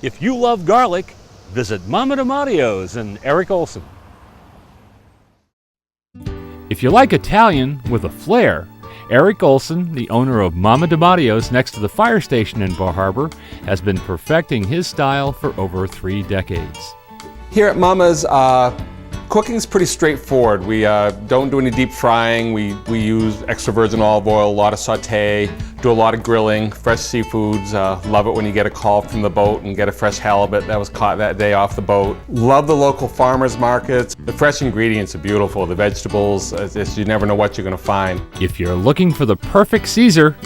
If you love garlic, visit Mama DiMaggios and Eric Olson. If you like Italian with a flair, Eric Olson, the owner of Mama DiMaggios next to the fire station in Bar Harbor, has been perfecting his style for over 3 decades. Here at Mama's, cooking's pretty straightforward. We don't do any deep frying. We use extra virgin olive oil, a lot of saute, do a lot of grilling, fresh seafoods. Love it when you get a call from the boat and get a fresh halibut that was caught that day off the boat. Love the local farmers markets. The fresh ingredients are beautiful. The vegetables, you never know what you're going to find. If you're looking for the perfect Caesar,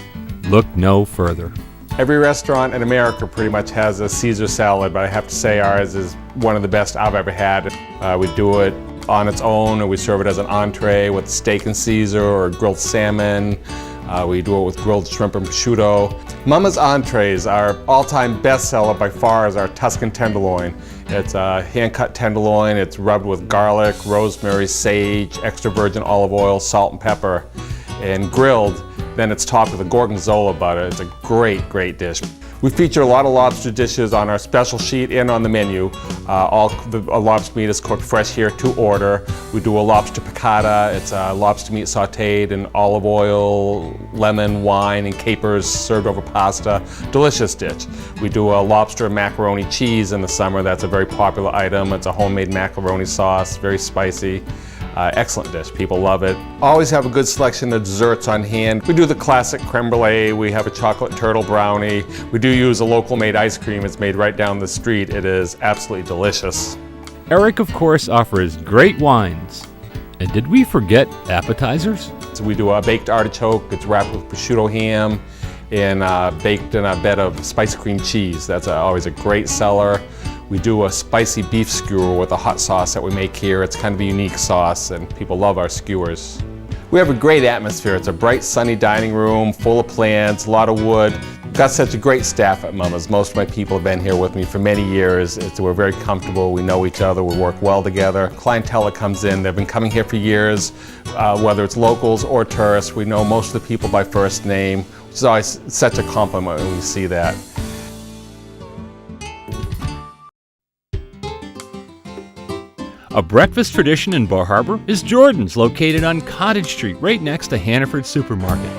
look no further. Every restaurant in America pretty much has a Caesar salad, but I have to say ours is one of the best I've ever had. We do it on its own, or we serve it as an entree with steak and Caesar or grilled salmon. We do it with grilled shrimp and prosciutto. Mama's entrees, our all-time bestseller by far is our Tuscan tenderloin. It's a hand-cut tenderloin. It's rubbed with garlic, rosemary, sage, extra virgin olive oil, salt and pepper, and grilled. Then it's topped with a gorgonzola butter. It's a great, great dish. We feature a lot of lobster dishes on our special sheet and on the menu. All the lobster meat is cooked fresh here to order. We do a lobster piccata. It's lobster meat sauteed in olive oil, lemon, wine, and capers served over pasta. Delicious dish. We do a lobster and macaroni cheese in the summer. That's a very popular item. It's a homemade macaroni sauce, very spicy. Excellent dish. People love it. Always have a good selection of desserts on hand. We do the classic creme brulee. We have a chocolate turtle brownie. We do use a local made ice cream. It's made right down the street. It is absolutely delicious. Eric, of course, offers great wines. And did we forget appetizers? So we do a baked artichoke. It's wrapped with prosciutto ham and baked in a bed of spice cream cheese. That's always a great seller. We do a spicy beef skewer with a hot sauce that we make here. It's kind of a unique sauce and people love our skewers. We have a great atmosphere. It's a bright, sunny dining room full of plants, a lot of wood. We've got such a great staff at Mama's. Most of my people have been here with me for many years. We're very comfortable, we know each other, we work well together. Clientele that comes in, they've been coming here for years, whether it's locals or tourists. We know most of the people by first name, which is always such a compliment when we see that. A breakfast tradition in Bar Harbor is Jordan's, located on Cottage Street, right next to Hannaford Supermarket.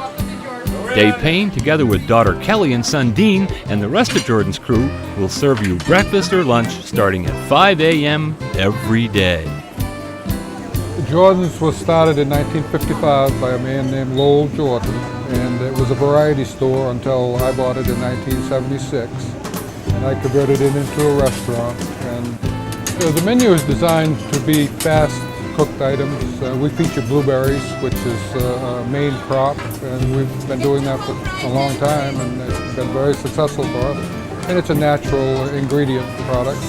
Dave Payne, together with daughter Kelly and son Dean, and the rest of Jordan's crew, will serve you breakfast or lunch starting at 5 a.m. every day. Jordan's was started in 1955 by a man named Lowell Jordan, and it was a variety store until I bought it in 1976, and I converted it into a restaurant. And the menu is designed to be fast-cooked items. We feature blueberries, which is a main crop, and we've been doing that for a long time, and it's been very successful for us. And it's a natural ingredient product.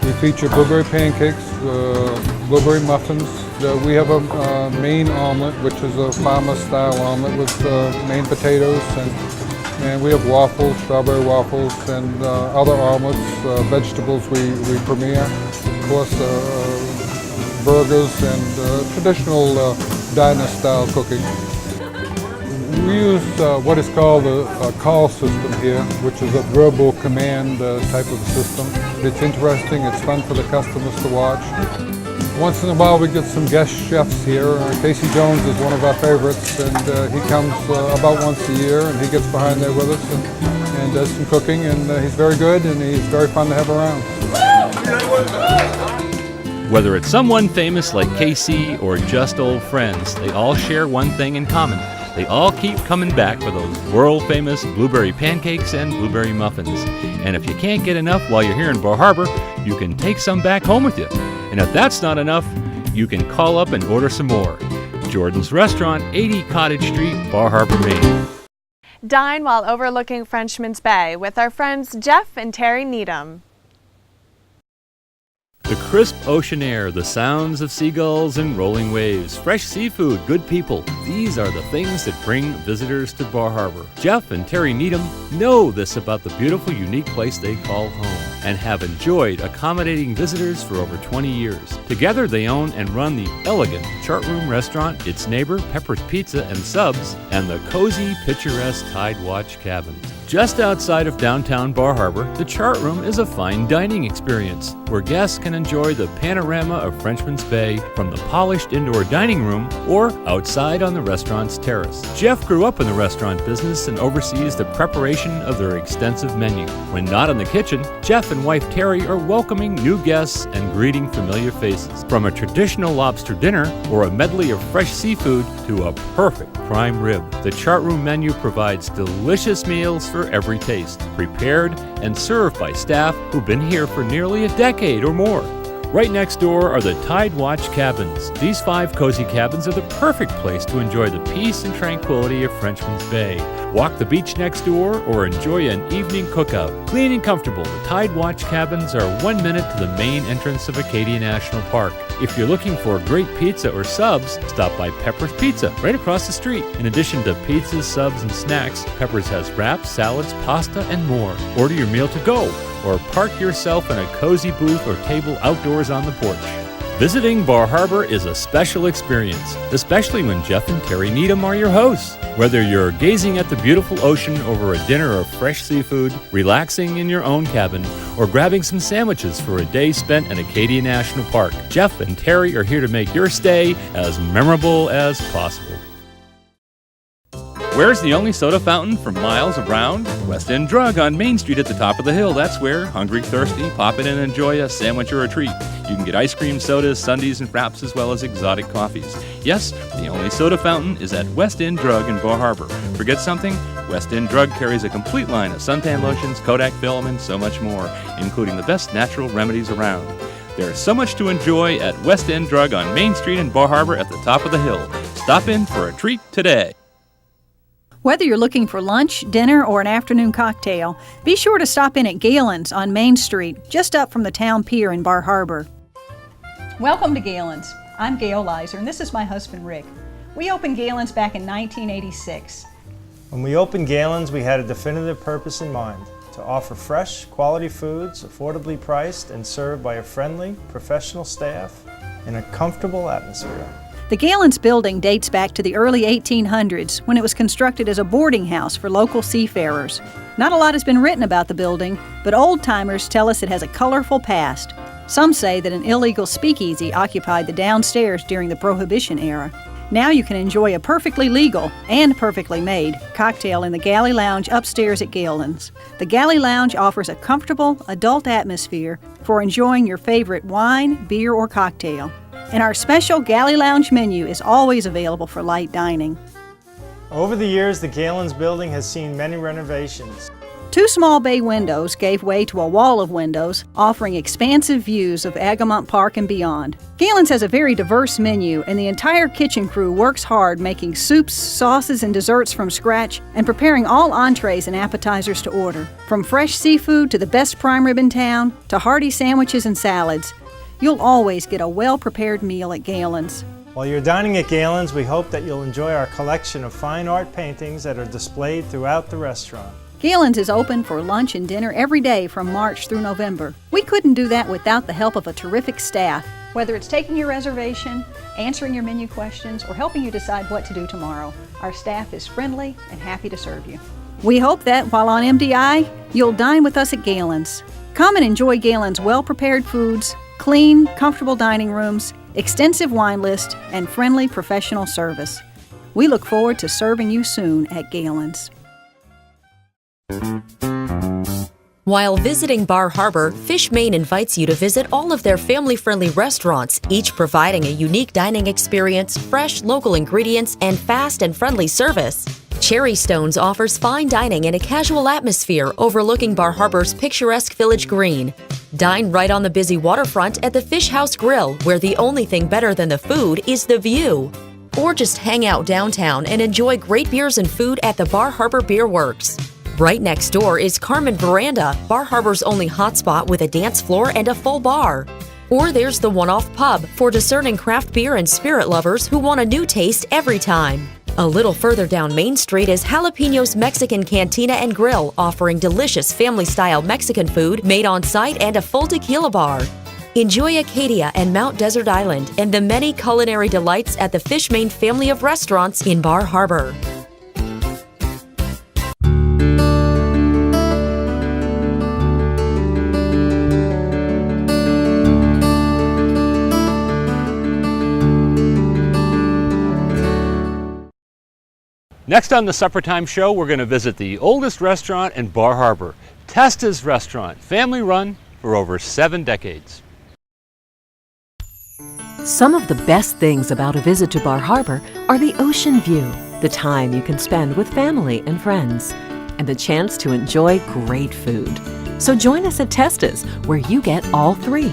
We feature blueberry pancakes, blueberry muffins. We have a Maine omelet, which is a farmer-style omelet with Maine potatoes, and we have waffles, strawberry waffles, and other omelets, vegetables we premiere. Of course, burgers and traditional diner-style cooking. We use what is called a call system here, which is a verbal command type of system. It's interesting, it's fun for the customers to watch. Once in a while we get some guest chefs here. Casey Jones is one of our favorites, and he comes about once a year, and he gets behind there with us and does some cooking, and he's very good and he's very fun to have around. Whether it's someone famous like Casey or just old friends, they all share one thing in common. They all keep coming back for those world-famous blueberry pancakes and blueberry muffins. And if you can't get enough while you're here in Bar Harbor, you can take some back home with you. And if that's not enough, you can call up and order some more. Jordan's Restaurant, 80 Cottage Street, Bar Harbor, Maine. Dine while overlooking Frenchman's Bay with our friends Jeff and Terry Needham. The crisp ocean air, the sounds of seagulls and rolling waves, fresh seafood, good people. These are the things that bring visitors to Bar Harbor. Jeff and Terry Needham know this about the beautiful, unique place they call home and have enjoyed accommodating visitors for over 20 years. Together, they own and run the elegant Chart Room restaurant, its neighbor, Pepper's Pizza and Subs, and the cozy, picturesque Tide Watch Cabins. Just outside of downtown Bar Harbor, the Chart Room is a fine dining experience where guests can enjoy the panorama of Frenchman's Bay from the polished indoor dining room or outside on the restaurant's terrace. Jeff grew up in the restaurant business and oversees the preparation of their extensive menu. When not in the kitchen, Jeff and wife Terry are welcoming new guests and greeting familiar faces. From a traditional lobster dinner or a medley of fresh seafood to a perfect prime rib, the Chart Room menu provides delicious meals for every taste, prepared and served by staff who've been here for nearly a decade or more. Right next door are the Tide Watch Cabins. These 5 cozy cabins are the perfect place to enjoy the peace and tranquility of Frenchman's Bay. Walk the beach next door or enjoy an evening cookout. Clean and comfortable, the Tide Watch Cabins are 1 minute to the main entrance of Acadia National Park. If you're looking for great pizza or subs, stop by Pepper's Pizza right across the street. In addition to pizzas, subs, and snacks, Pepper's has wraps, salads, pasta, and more. Order your meal to go or park yourself in a cozy booth or table outdoors on the porch. Visiting Bar Harbor is a special experience, especially when Jeff and Terry Needham are your hosts. Whether you're gazing at the beautiful ocean over a dinner of fresh seafood, relaxing in your own cabin, or grabbing some sandwiches for a day spent in Acadia National Park, Jeff and Terry are here to make your stay as memorable as possible. Where's the only soda fountain for miles around? West End Drug on Main Street at the top of the hill. That's where, hungry, thirsty, pop in and enjoy a sandwich or a treat. You can get ice cream, sodas, sundaes, and wraps, as well as exotic coffees. Yes, the only soda fountain is at West End Drug in Bar Harbor. Forget something? West End Drug carries a complete line of suntan lotions, Kodak film, and so much more, including the best natural remedies around. There's so much to enjoy at West End Drug on Main Street in Bar Harbor at the top of the hill. Stop in for a treat today. Whether you're looking for lunch, dinner, or an afternoon cocktail, be sure to stop in at Galens on Main Street, just up from the town pier in Bar Harbor. Welcome to Galens. I'm Gail Lizer, and this is my husband, Rick. We opened Galens back in 1986. When we opened Galens, we had a definitive purpose in mind: to offer fresh, quality foods, affordably priced, and served by a friendly, professional staff in a comfortable atmosphere. The Galens building dates back to the early 1800s when it was constructed as a boarding house for local seafarers. Not a lot has been written about the building, but old-timers tell us it has a colorful past. Some say that an illegal speakeasy occupied the downstairs during the Prohibition era. Now you can enjoy a perfectly legal and perfectly made cocktail in the Galley Lounge upstairs at Galens. The Galley Lounge offers a comfortable, adult atmosphere for enjoying your favorite wine, beer, or cocktail. And our special Galley Lounge menu is always available for light dining. Over the years, the Galens building has seen many renovations. 2 small bay windows gave way to a wall of windows, offering expansive views of Agamont Park and beyond. Galens has a very diverse menu, and the entire kitchen crew works hard making soups, sauces, and desserts from scratch and preparing all entrees and appetizers to order. From fresh seafood to the best prime rib in town to hearty sandwiches and salads, you'll always get a well-prepared meal at Galens. While you're dining at Galens, we hope that you'll enjoy our collection of fine art paintings that are displayed throughout the restaurant. Galens is open for lunch and dinner every day from March through November. We couldn't do that without the help of a terrific staff. Whether it's taking your reservation, answering your menu questions, or helping you decide what to do tomorrow, our staff is friendly and happy to serve you. We hope that while on MDI, you'll dine with us at Galens. Come and enjoy Galens' well-prepared foods, clean, comfortable dining rooms, extensive wine list, and friendly professional service. We look forward to serving you soon at Galens. While visiting Bar Harbor, Fish Main invites you to visit all of their family-friendly restaurants, each providing a unique dining experience, fresh local ingredients, and fast and friendly service. Cherry Stones offers fine dining in a casual atmosphere overlooking Bar Harbor's picturesque village green. Dine right on the busy waterfront at the Fish House Grill, where the only thing better than the food is the view. Or just hang out downtown and enjoy great beers and food at the Bar Harbor Beer Works. Right next door is Carmen Veranda, Bar Harbor's only hotspot with a dance floor and a full bar. Or there's the One-Off Pub for discerning craft beer and spirit lovers who want a new taste every time. A little further down Main Street is Jalapenos Mexican Cantina and Grill, offering delicious family-style Mexican food made on site and a full tequila bar. Enjoy Acadia and Mount Desert Island and the many culinary delights at the Fish Main family of restaurants in Bar Harbor. Next on the Supper Time Show, we're going to visit the oldest restaurant in Bar Harbor, Testas Restaurant, family run for over 7 decades. Some of the best things about a visit to Bar Harbor are the ocean view, the time you can spend with family and friends, and the chance to enjoy great food. So join us at Testas, where you get all three.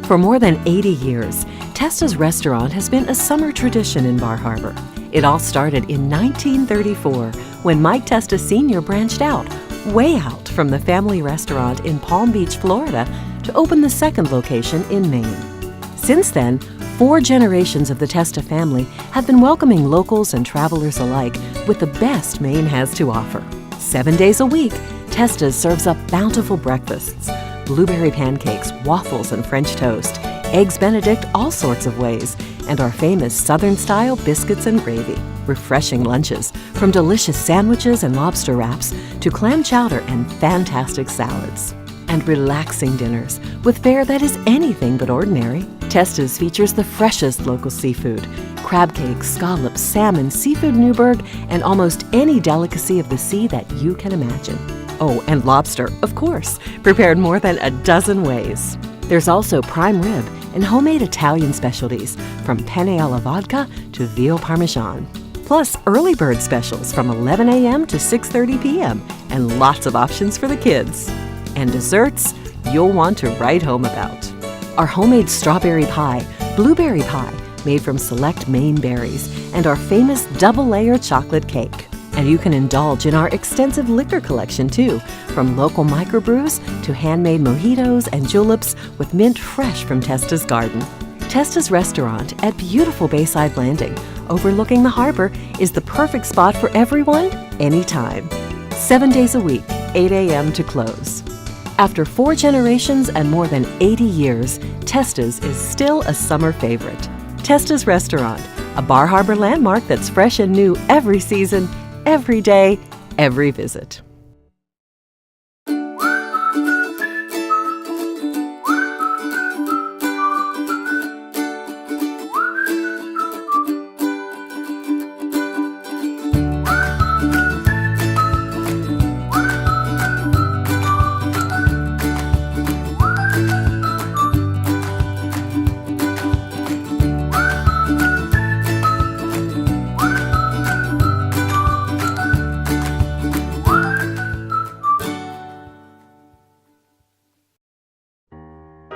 For more than 80 years, Testas Restaurant has been a summer tradition in Bar Harbor. It all started in 1934 when Mike Testas Sr. branched out, way out from the family restaurant in Palm Beach, Florida, to open the second location in Maine. Since then, 4 generations of the Testa family have been welcoming locals and travelers alike with the best Maine has to offer. 7 days a week, Testas serves up bountiful breakfasts, blueberry pancakes, waffles and French toast, eggs Benedict all sorts of ways, and our famous Southern-style biscuits and gravy. Refreshing lunches, from delicious sandwiches and lobster wraps to clam chowder and fantastic salads. And relaxing dinners with fare that is anything but ordinary. Testas features the freshest local seafood, crab cakes, scallops, salmon, seafood Newburgh, and almost any delicacy of the sea that you can imagine. Oh, and lobster, of course, prepared more than a dozen ways. There's also prime rib and homemade Italian specialties, from penne alla vodka to veal parmesan. Plus early bird specials from 11 a.m. to 6:30 p.m. and lots of options for the kids. And desserts you'll want to write home about. Our homemade strawberry pie, blueberry pie made from select Maine berries, and our famous double-layer chocolate cake. And you can indulge in our extensive liquor collection too, from local microbrews to handmade mojitos and juleps with mint fresh from Testa's garden. Testa's Restaurant at beautiful Bayside Landing, overlooking the harbor, is the perfect spot for everyone, anytime. 7 days a week, 8 a.m. to close. After 4 generations and more than 80 years, Testa's is still a summer favorite. Testa's Restaurant, a Bar Harbor landmark that's fresh and new every season, every day, every visit.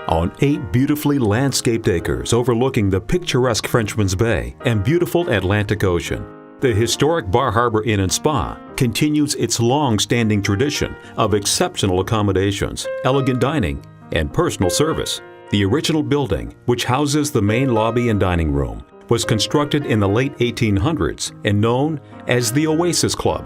On 8 beautifully landscaped acres overlooking the picturesque Frenchman's Bay and beautiful Atlantic Ocean, the historic Bar Harbor Inn and Spa continues its long-standing tradition of exceptional accommodations, elegant dining, and personal service. The original building, which houses the main lobby and dining room, was constructed in the late 1800s and known as the Oasis Club.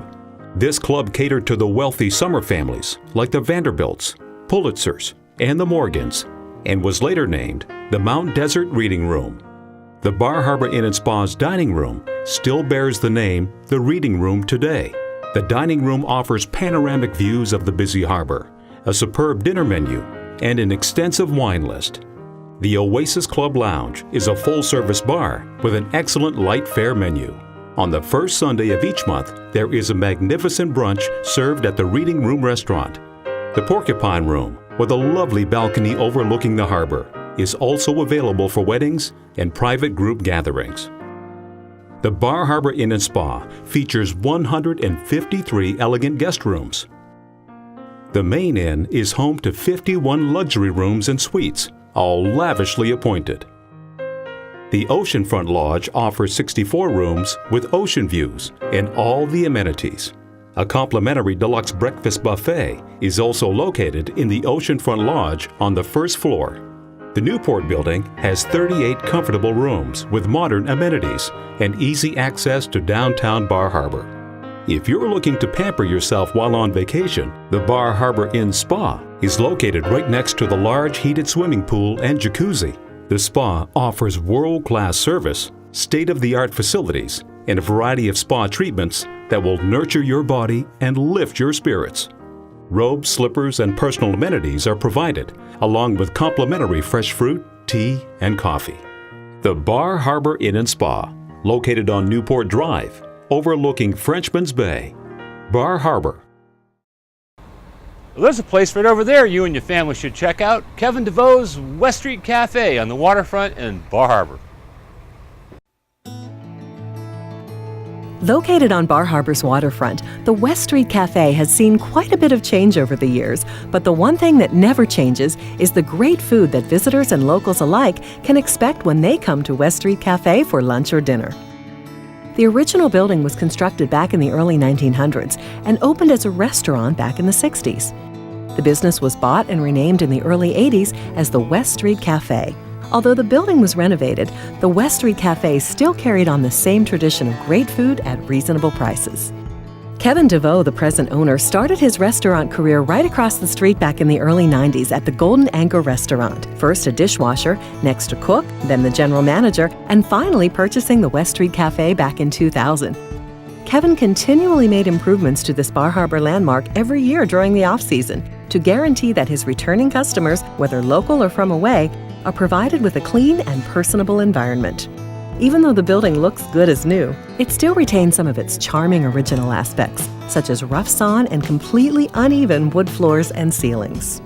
This club catered to the wealthy summer families like the Vanderbilts, Pulitzers, and the Morgans, and was later named the Mount Desert Reading Room. The Bar Harbor Inn and Spa's dining room still bears the name the Reading Room today. The dining room offers panoramic views of the busy harbor, a superb dinner menu, and an extensive wine list. The Oasis Club Lounge is a full-service bar with an excellent light fare menu. On the first Sunday of each month, there is a magnificent brunch served at the Reading Room restaurant. The Porcupine Room, with a lovely balcony overlooking the harbor, is also available for weddings and private group gatherings. The Bar Harbor Inn and Spa features 153 elegant guest rooms. The main inn is home to 51 luxury rooms and suites, all lavishly appointed. The Oceanfront Lodge offers 64 rooms with ocean views and all the amenities. A complimentary deluxe breakfast buffet is also located in the Oceanfront Lodge on the first floor. The Newport building has 38 comfortable rooms with modern amenities and easy access to downtown Bar Harbor. If you're looking to pamper yourself while on vacation, the Bar Harbor Inn Spa is located right next to the large heated swimming pool and jacuzzi. The spa offers world-class service, state-of-the-art facilities, and a variety of spa treatments that will nurture your body and lift your spirits. Robes, slippers, and personal amenities are provided, along with complimentary fresh fruit, tea, and coffee. The Bar Harbor Inn and Spa, located on Newport Drive, overlooking Frenchman's Bay. Bar Harbor. Well, there's a place right over there you and your family should check out. Kevin DeVoe's West Street Cafe on the waterfront in Bar Harbor. Located on Bar Harbor's waterfront, the West Street Cafe has seen quite a bit of change over the years, but the one thing that never changes is the great food that visitors and locals alike can expect when they come to West Street Cafe for lunch or dinner. The original building was constructed back in the early 1900s and opened as a restaurant back in the 60s. The business was bought and renamed in the early 80s as the West Street Cafe. Although the building was renovated, the West Street Cafe still carried on the same tradition of great food at reasonable prices. Kevin DeVoe, the present owner, started his restaurant career right across the street back in the early 90s at the Golden Anchor restaurant. First a dishwasher, next a cook, then the general manager, and finally purchasing the West Street Cafe back in 2000. Kevin continually made improvements to this Bar Harbor landmark every year during the off-season to guarantee that his returning customers, whether local or from away, are provided with a clean and personable environment. Even though the building looks good as new, it still retains some of its charming original aspects, such as rough sawn and completely uneven wood floors and ceilings.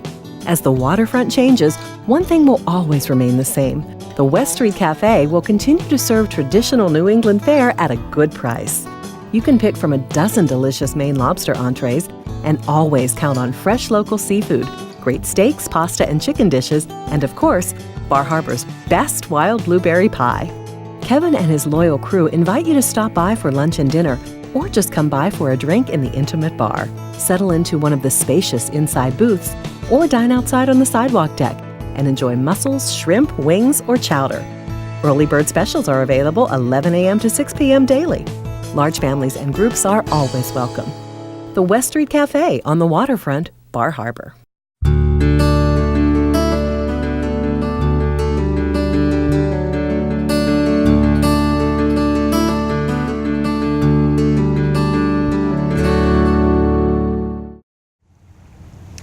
As the waterfront changes, one thing will always remain the same. The West Street Cafe will continue to serve traditional New England fare at a good price. You can pick from a dozen delicious Maine lobster entrees and always count on fresh local seafood, great steaks, pasta, and chicken dishes, and of course, Bar Harbor's best wild blueberry pie. Kevin and his loyal crew invite you to stop by for lunch and dinner, or just come by for a drink in the intimate bar. Settle into one of the spacious inside booths, or dine outside on the sidewalk deck and enjoy mussels, shrimp, wings, or chowder. Early bird specials are available 11 a.m. to 6 p.m. daily. Large families and groups are always welcome. The West Street Cafe on the waterfront, Bar Harbor.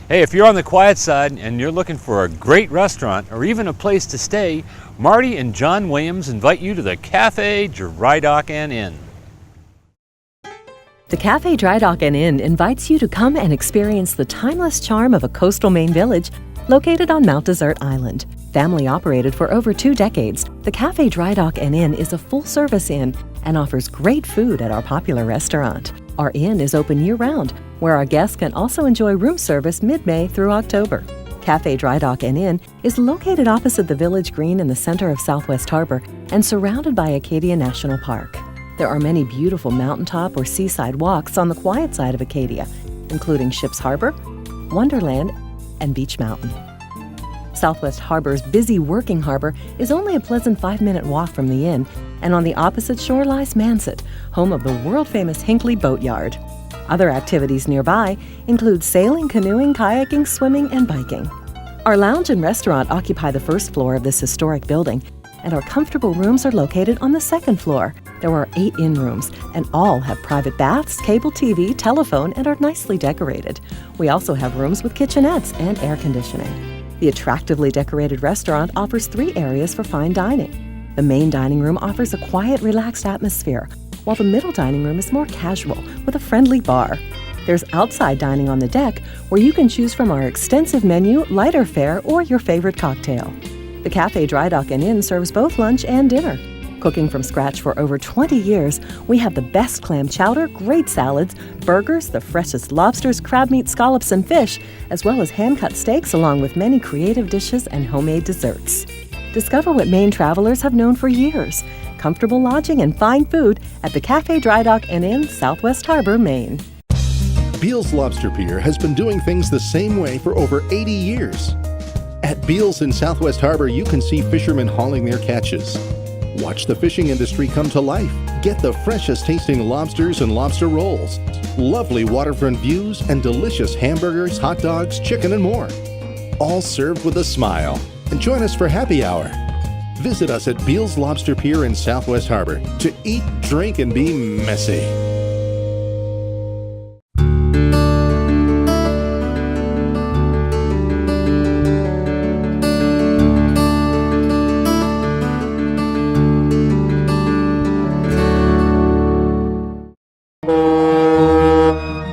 Hey, if you're on the quiet side and you're looking for a great restaurant or even a place to stay, Marty and John Williams invite you to the Cafe Dry Dock and Inn. The Cafe Dry Dock and Inn invites you to come and experience the timeless charm of a coastal Maine village located on Mount Desert Island. Family operated for over 2 decades, the Cafe Dry Dock and Inn is a full-service inn and offers great food at our popular restaurant. Our inn is open year-round, where our guests can also enjoy room service mid-May through October. Cafe Dry Dock and Inn is located opposite the Village Green in the center of Southwest Harbor and surrounded by Acadia National Park. There are many beautiful mountaintop or seaside walks on the quiet side of Acadia, including Ships Harbor, Wonderland, and Beach Mountain. Southwest Harbor's busy working harbor is only a pleasant 5-minute walk from the inn, and on the opposite shore lies Manset, home of the world-famous Hinckley Boatyard. Other activities nearby include sailing, canoeing, kayaking, swimming, and biking. Our lounge and restaurant occupy the first floor of this historic building, and our comfortable rooms are located on the second floor. There are 8 inn rooms, and all have private baths, cable TV, telephone, and are nicely decorated. We also have rooms with kitchenettes and air conditioning. The attractively decorated restaurant offers 3 areas for fine dining. The main dining room offers a quiet, relaxed atmosphere, while the middle dining room is more casual with a friendly bar. There's outside dining on the deck, where you can choose from our extensive menu, lighter fare, or your favorite cocktail. The Cafe Dry Dock and Inn serves both lunch and dinner. Cooking from scratch for over 20 years, we have the best clam chowder, great salads, burgers, the freshest lobsters, crab meat, scallops, and fish, as well as hand-cut steaks along with many creative dishes and homemade desserts. Discover what Maine travelers have known for years: comfortable lodging and fine food at the Cafe Dry Dock and Inn, Southwest Harbor, Maine. Beal's Lobster Pier has been doing things the same way for over 80 years. At Beals in Southwest Harbor, you can see fishermen hauling their catches. Watch the fishing industry come to life. Get the freshest tasting lobsters and lobster rolls, lovely waterfront views, and delicious hamburgers, hot dogs, chicken, and more. All served with a smile. And join us for happy hour. Visit us at Beals Lobster Pier in Southwest Harbor to eat, drink, and be messy.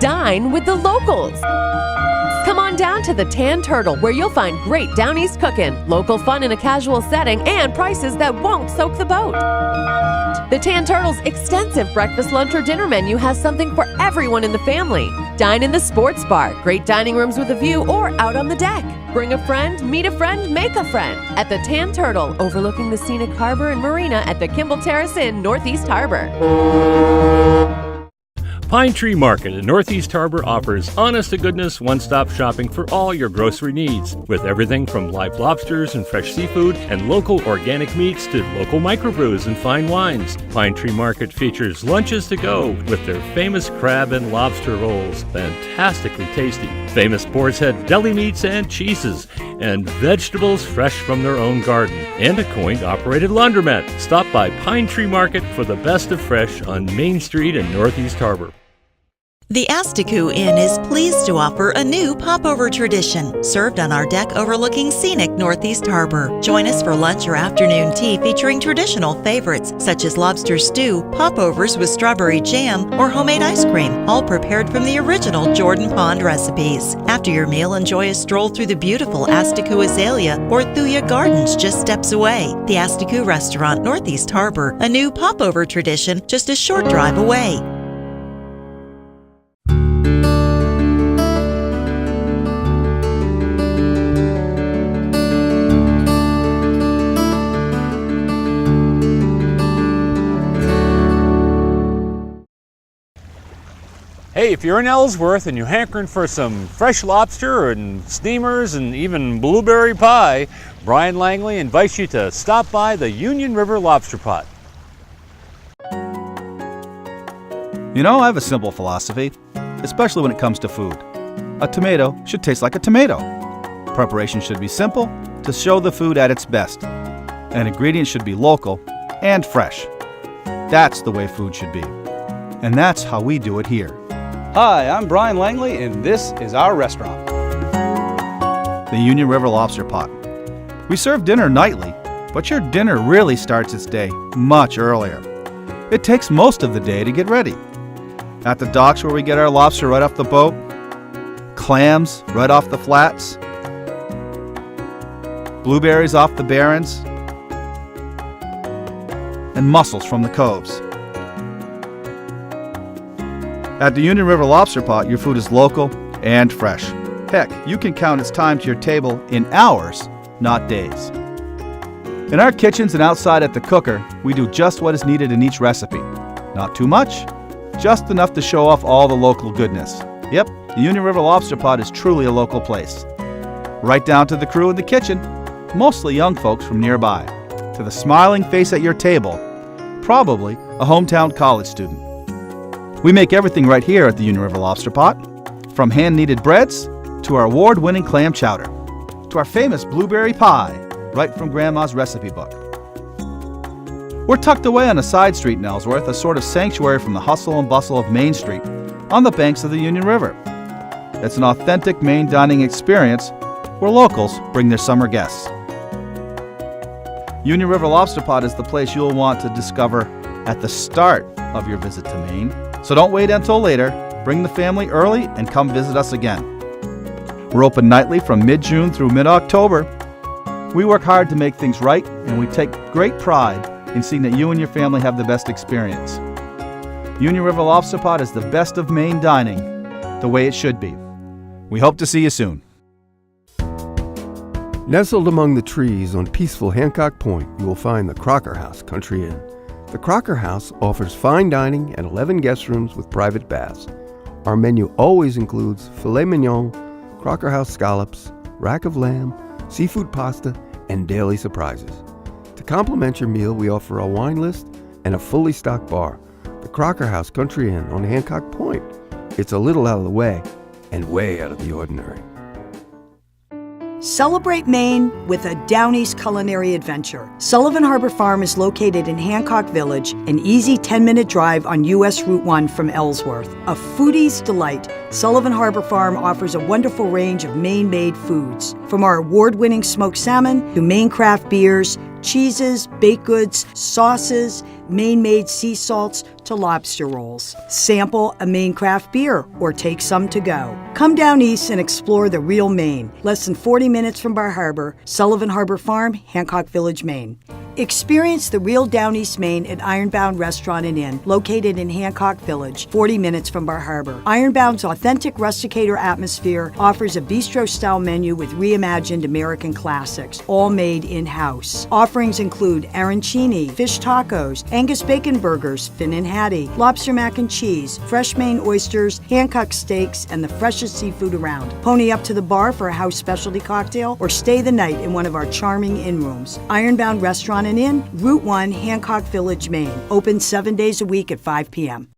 Dine with the locals. Come on down to the Tan Turtle, where you'll find great Down East cooking, local fun in a casual setting, and prices that won't soak the boat. The Tan Turtle's extensive breakfast, lunch, or dinner menu has something for everyone in the family. Dine in the sports bar, great dining rooms with a view, or out on the deck. Bring a friend, meet a friend, make a friend at the Tan Turtle, overlooking the scenic harbor and marina at the Kimball Terrace Inn, Northeast Harbor. Pine Tree Market in Northeast Harbor offers honest-to-goodness one-stop shopping for all your grocery needs, with everything from live lobsters and fresh seafood and local organic meats to local microbrews and fine wines. Pine Tree Market features lunches to go with their famous crab and lobster rolls, fantastically tasty, famous Boar's Head deli meats and cheeses, and vegetables fresh from their own garden, and a coin-operated laundromat. Stop by Pine Tree Market for the best of fresh on Main Street in Northeast Harbor. The Astiku Inn is pleased to offer a new popover tradition, served on our deck overlooking scenic Northeast Harbor. Join us for lunch or afternoon tea featuring traditional favorites such as lobster stew, popovers with strawberry jam, or homemade ice cream, all prepared from the original Jordan Pond recipes. After your meal, enjoy a stroll through the beautiful Astiku Azalea or Thuya Gardens just steps away. The Astiku Restaurant, Northeast Harbor, a new popover tradition just a short drive away. Hey, if you're in Ellsworth and you're hankering for some fresh lobster and steamers and even blueberry pie, Brian Langley invites you to stop by the Union River Lobster Pot. You know, I have a simple philosophy, especially when it comes to food. A tomato should taste like a tomato. Preparation should be simple to show the food at its best. And ingredients should be local and fresh. That's the way food should be. And that's how we do it here. Hi, I'm Brian Langley, and this is our restaurant. The Union River Lobster Pot. We serve dinner nightly, but your dinner really starts its day much earlier. It takes most of the day to get ready. At the docks where we get our lobster right off the boat, clams right off the flats, blueberries off the barrens, and mussels from the coves. At the Union River Lobster Pot, your food is local and fresh. Heck, you can count its time to your table in hours, not days. In our kitchens and outside at the cooker, we do just what is needed in each recipe. Not too much, just enough to show off all the local goodness. Yep, the Union River Lobster Pot is truly a local place. Right down to the crew in the kitchen, mostly young folks from nearby, to the smiling face at your table, probably a hometown college student. We make everything right here at the Union River Lobster Pot, from hand-kneaded breads to our award-winning clam chowder, to our famous blueberry pie, right from Grandma's recipe book. We're tucked away on a side street in Ellsworth, a sort of sanctuary from the hustle and bustle of Main Street, on the banks of the Union River. It's an authentic Maine dining experience where locals bring their summer guests. Union River Lobster Pot is the place you'll want to discover at the start of your visit to Maine. So don't wait until later. Bring the family early and come visit us again. We're open nightly from mid-June through mid-October. We work hard to make things right, and we take great pride in seeing that you and your family have the best experience. Union River Lobster Pot is the best of Maine dining, the way it should be. We hope to see you soon. Nestled among the trees on peaceful Hancock Point, you will find the Crocker House Country Inn. The Crocker House offers fine dining and 11 guest rooms with private baths. Our menu always includes filet mignon, Crocker House scallops, rack of lamb, seafood pasta, and daily surprises. To complement your meal, we offer a wine list and a fully stocked bar. The Crocker House Country Inn on Hancock Point. It's a little out of the way and way out of the ordinary. Celebrate Maine with a Down East culinary adventure. Sullivan Harbor Farm is located in Hancock Village, an easy 10-minute drive on US Route 1 from Ellsworth. A foodie's delight, Sullivan Harbor Farm offers a wonderful range of Maine-made foods. From our award-winning smoked salmon to Maine craft beers, cheeses, baked goods, sauces, Maine-made sea salts to lobster rolls. Sample a Maine craft beer or take some to go. Come down east and explore the real Maine. Less than 40 minutes from Bar Harbor, Sullivan Harbor Farm, Hancock Village, Maine. Experience the real Down East Maine at Ironbound Restaurant and Inn, located in Hancock Village, 40 minutes from Bar Harbor. Ironbound's authentic rusticator atmosphere offers a bistro-style menu with reimagined American classics, all made in-house. Offerings include arancini, fish tacos, Angus bacon burgers, fin and hattie, lobster mac and cheese, fresh Maine oysters, Hancock steaks, and the freshest seafood around. Pony up to the bar for a house specialty cocktail or stay the night in one of our charming inn rooms. Ironbound Restaurant and Inn, Route 1, Hancock Village, Maine. Open 7 days a week at 5 p.m.